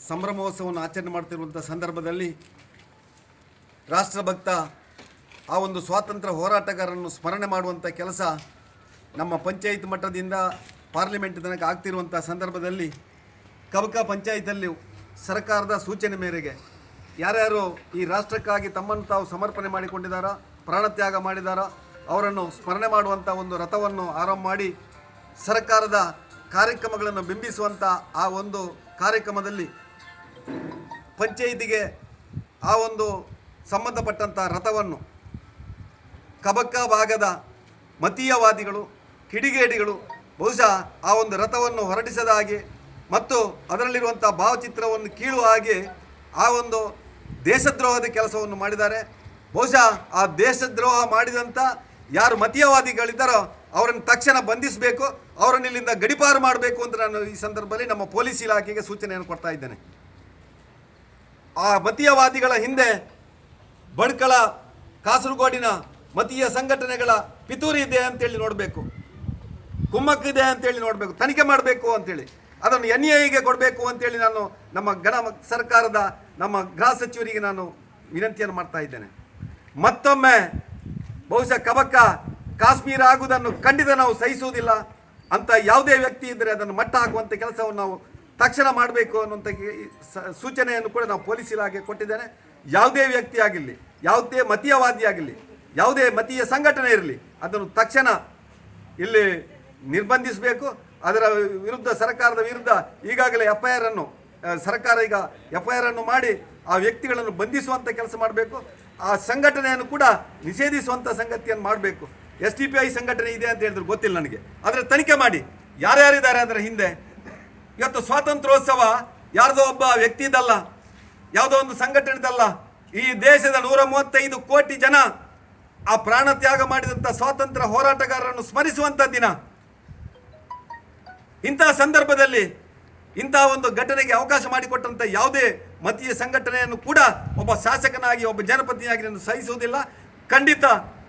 ಸಂಭ್ರಮೋತ್ಸವವನ್ನು ಆಚರಣೆ ಮಾಡ್ತಿರುವಂಥ ಸಂದರ್ಭದಲ್ಲಿ ರಾಷ್ಟ್ರಭಕ್ತ ಆ ಒಂದು ಸ್ವಾತಂತ್ರ್ಯ ಹೋರಾಟಗಾರರನ್ನು ಸ್ಮರಣೆ ಮಾಡುವಂಥ ಕೆಲಸ ನಮ್ಮ ಪಂಚಾಯತ್ ಮಟ್ಟದಿಂದ ಪಾರ್ಲಿಮೆಂಟ್ ತನಕ ಆಗ್ತಿರುವಂಥ ಸಂದರ್ಭದಲ್ಲಿ ಕಬಕ ಪಂಚಾಯತಲ್ಲಿ ಸರ್ಕಾರದ ಸೂಚನೆ ಮೇರೆಗೆ ಯಾರ್ಯಾರು ಈ ರಾಷ್ಟ್ರಕ್ಕಾಗಿ ತಮ್ಮನ್ನು ತಾವು ಸಮರ್ಪಣೆ ಮಾಡಿಕೊಂಡಿದ್ದಾರೋ, ಪ್ರಾಣತ್ಯಾಗ ಮಾಡಿದಾರೋ ಅವರನ್ನು ಸ್ಮರಣೆ ಮಾಡುವಂಥ ಒಂದು ರಥವನ್ನು ಆರಂಭ ಮಾಡಿ ಸರ್ಕಾರದ ಕಾರ್ಯಕ್ರಮಗಳನ್ನು ಬಿಂಬಿಸುವಂಥ ಆ ಒಂದು ಕಾರ್ಯಕ್ರಮದಲ್ಲಿ ಪಂಚಾಯಿತಿಗೆ ಆ ಒಂದು ಸಂಬಂಧಪಟ್ಟಂಥ ರಥವನ್ನು ಕಬಕ ಭಾಗದ ಮತೀಯವಾದಿಗಳು, ಕಿಡಿಗೇಡಿಗಳು ಬಹುಶಃ ಆ ಒಂದು ರಥವನ್ನು ಹೊರಡಿಸದ ಹಾಗೆ ಮತ್ತು ಅದರಲ್ಲಿರುವಂಥ ಭಾವಚಿತ್ರವನ್ನು ಕೀಳುವ ಹಾಗೆ ಆ ಒಂದು ದೇಶದ್ರೋಹದ ಕೆಲಸವನ್ನು ಮಾಡಿದ್ದಾರೆ. ಬಹುಶಃ ಆ ದೇಶದ್ರೋಹ ಮಾಡಿದಂಥ ಯಾರು ಮತೀಯವಾದಿಗಳಿದ್ದಾರೋ ಅವರನ್ನು ತಕ್ಷಣ ಬಂಧಿಸಬೇಕು, ಅವರನ್ನು ಇಲ್ಲಿಂದ ಗಡಿಪಾರು ಮಾಡಬೇಕು ಅಂತ ನಾನು ಈ ಸಂದರ್ಭದಲ್ಲಿ ನಮ್ಮ ಪೊಲೀಸ್ ಇಲಾಖೆಗೆ ಸೂಚನೆಯನ್ನು ಕೊಡ್ತಾ ಇದ್ದೇನೆ. ಆ ಮತೀಯವಾದಿಗಳ ಹಿಂದೆ ಬಡ್ಕಳ, ಕಾಸರಗೋಡಿನ ಮತೀಯ ಸಂಘಟನೆಗಳ ಪಿತೂರಿ ಇದೆ ಅಂತೇಳಿ ನೋಡಬೇಕು, ಕುಮ್ಮಕ್ಕಿದೆ ಅಂತೇಳಿ ನೋಡಬೇಕು, ತನಿಖೆ ಮಾಡಬೇಕು ಅಂತೇಳಿ, ಅದನ್ನು NIAಗೆ ಕೊಡಬೇಕು ಅಂತೇಳಿ ನಾನು ನಮ್ಮ ಸರ್ಕಾರದ ನಮ್ಮ ಗೃಹ ಸಚಿವರಿಗೆ ನಾನು ವಿನಂತಿಯನ್ನು ಮಾಡ್ತಾ ಇದ್ದೇನೆ. ಮತ್ತೊಮ್ಮೆ ಬಹುಶಃ ಕಬಕ ಕಾಶ್ಮೀರ ಆಗುವುದನ್ನು ಖಂಡಿತ ನಾವು ಸಹಿಸುವುದಿಲ್ಲ ಅಂತ ಯಾವುದೇ ವ್ಯಕ್ತಿ ಇದ್ದರೆ ಅದನ್ನು ಮಟ್ಟ ಹಾಕುವಂಥ ಕೆಲಸವನ್ನು ನಾವು ತಕ್ಷಣ ಮಾಡಬೇಕು ಅನ್ನುವಂಥ ಸೂಚನೆಯನ್ನು ಕೂಡ ನಾವು ಪೊಲೀಸ್ ಇಲಾಖೆ ಕೊಟ್ಟಿದ್ದೇನೆ. ಯಾವುದೇ ವ್ಯಕ್ತಿ ಆಗಿರಲಿ, ಯಾವುದೇ ಮತೀಯವಾದಿ ಆಗಿರಲಿ, ಯಾವುದೇ ಮತೀಯ ಸಂಘಟನೆ ಇರಲಿ, ಅದನ್ನು ತಕ್ಷಣ ಇಲ್ಲಿ ನಿರ್ಬಂಧಿಸಬೇಕು. ಅದರ ವಿರುದ್ಧ ಸರ್ಕಾರದ ವಿರುದ್ಧ ಈಗಾಗಲೇ ಸರ್ಕಾರ ಈಗ FIR ಅನ್ನು ಮಾಡಿ ಆ ವ್ಯಕ್ತಿಗಳನ್ನು ಬಂಧಿಸುವಂಥ ಕೆಲಸ ಮಾಡಬೇಕು. ಆ ಸಂಘಟನೆಯನ್ನು ಕೂಡ ನಿಷೇಧಿಸುವಂಥ ಸಂಗತಿಯನ್ನು ಮಾಡಬೇಕು. SDPI ಸಂಘಟನೆ ಇದೆ ಅಂತ ಹೇಳಿದ್ರು ಗೊತ್ತಿಲ್ಲ ನನಗೆ, ಆದರೆ ತನಿಖೆ ಮಾಡಿ ಯಾರ್ಯಾರಿದ್ದಾರೆ ಅದರ ಹಿಂದೆ. ಇವತ್ತು ಸ್ವಾತಂತ್ರ್ಯೋತ್ಸವ ಯಾರ್ದೋ ಒಬ್ಬ ವ್ಯಕ್ತಿದಲ್ಲ, ಯಾವುದೋ ಒಂದು ಸಂಘಟನೆದಲ್ಲ, ಈ ದೇಶದ 135 ಕೋಟಿ ಜನ ಆ ಪ್ರಾಣ ತ್ಯಾಗ ಮಾಡಿದಂಥ ಸ್ವಾತಂತ್ರ್ಯ ಹೋರಾಟಗಾರರನ್ನು ಸ್ಮರಿಸುವಂಥ ದಿನ. ಇಂತಹ ಸಂದರ್ಭದಲ್ಲಿ ಇಂತಹ ಒಂದು ಘಟನೆಗೆ ಅವಕಾಶ ಮಾಡಿಕೊಟ್ಟಂಥ ಯಾವುದೇ ಮತೀಯ ಸಂಘಟನೆಯನ್ನು ಕೂಡ ಒಬ್ಬ ಶಾಸಕನಾಗಿ, ಒಬ್ಬ ಜನಪ್ರತಿನಿಧಿಯಾಗಿ ನಾನು ಸಹಿಸುವುದಿಲ್ಲ. ಖಂಡಿತ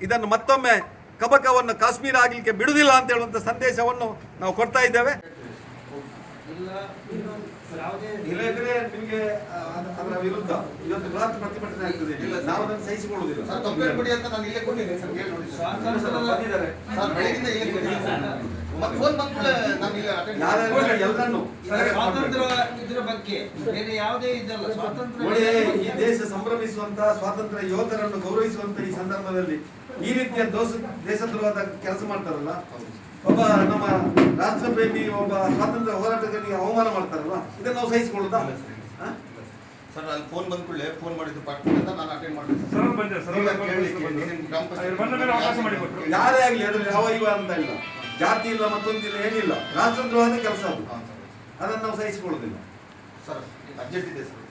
ಇದನ್ನು ಮತ್ತೊಮ್ಮೆ ಕಬಕವನ್ನು ಕಾಶ್ಮೀರ ಆಗಲಿಕ್ಕೆ ಬಿಡುವುದಿಲ್ಲ ಅಂತ ಹೇಳುವಂಥ ಸಂದೇಶವನ್ನು ನಾವು ಕೊಡ್ತಾ ಇದ್ದೇವೆ. ಇಲ್ಲದ್ರೆ ನಿಮಗೆ ಅದರ ವಿರುದ್ಧ ಇವತ್ತು ಬೃಹತ್ ಪ್ರತಿಭಟನೆ ಆಗ್ತದೆ, ನಾವು ಅದನ್ನು ಸಹಿಸಿಕೊಳ್ಳುವುದಿಲ್ಲ. ಈ ದೇಶ ಸಂಭ್ರಮಿಸುವಂತ ಸ್ವಾತಂತ್ರ್ಯ ಯೋಧರನ್ನು ಗೌರವಿಸುವಂತ ಈ ಸಂದರ್ಭದಲ್ಲಿ ಈ ರೀತಿಯ ದೇಶದ್ರೋಹದ ಕೆಲಸ ಮಾಡ್ತಾರಲ್ಲ, ಒಬ್ಬ ನಮ್ಮ ರಾಷ್ಟ್ರಪ್ರೇಮಿ ಒಬ್ಬ ಸ್ವಾತಂತ್ರ್ಯ ಹೋರಾಟಗಾರರಿಗೆ ಅವಮಾನ ಮಾಡ್ತಾರಲ್ಲ, ಇದನ್ನು ನಾವು ಸಹಿಸಿಕೊಳ್ಳುತ್ತಾ? ಸರ್, ಅಲ್ಲಿ ಫೋನ್ ಬಂದ ಕೂಡಲೇ ಫೋನ್ ಮಾಡಿದ್ದು ಪಾರ್ಟಿಯಿಂದ ನಾನು ಅಟೆಂಡ್ ಮಾಡಿದ್ದೆ. ಯಾರೇ ಆಗಲಿ ಅದ್ರಲ್ಲಿ ಯಾವ ಇವ ಅಂತ ಇಲ್ಲ, ಜಾತಿ ಇಲ್ಲ, ಮತ್ತೊಂದಿಲ್ಲ, ಏನಿಲ್ಲ, ರಾಷ್ಟ್ರದ್ರೋಹದ ಕೆಲಸ ಅದು, ಅದನ್ನು ನಾವು ಸಹಿಸಿಕೊಳ್ಳುವುದಿಲ್ಲ. ಸರ್, ಅರ್ಜೆಂಟ್ ಇದೆ ಸರ್.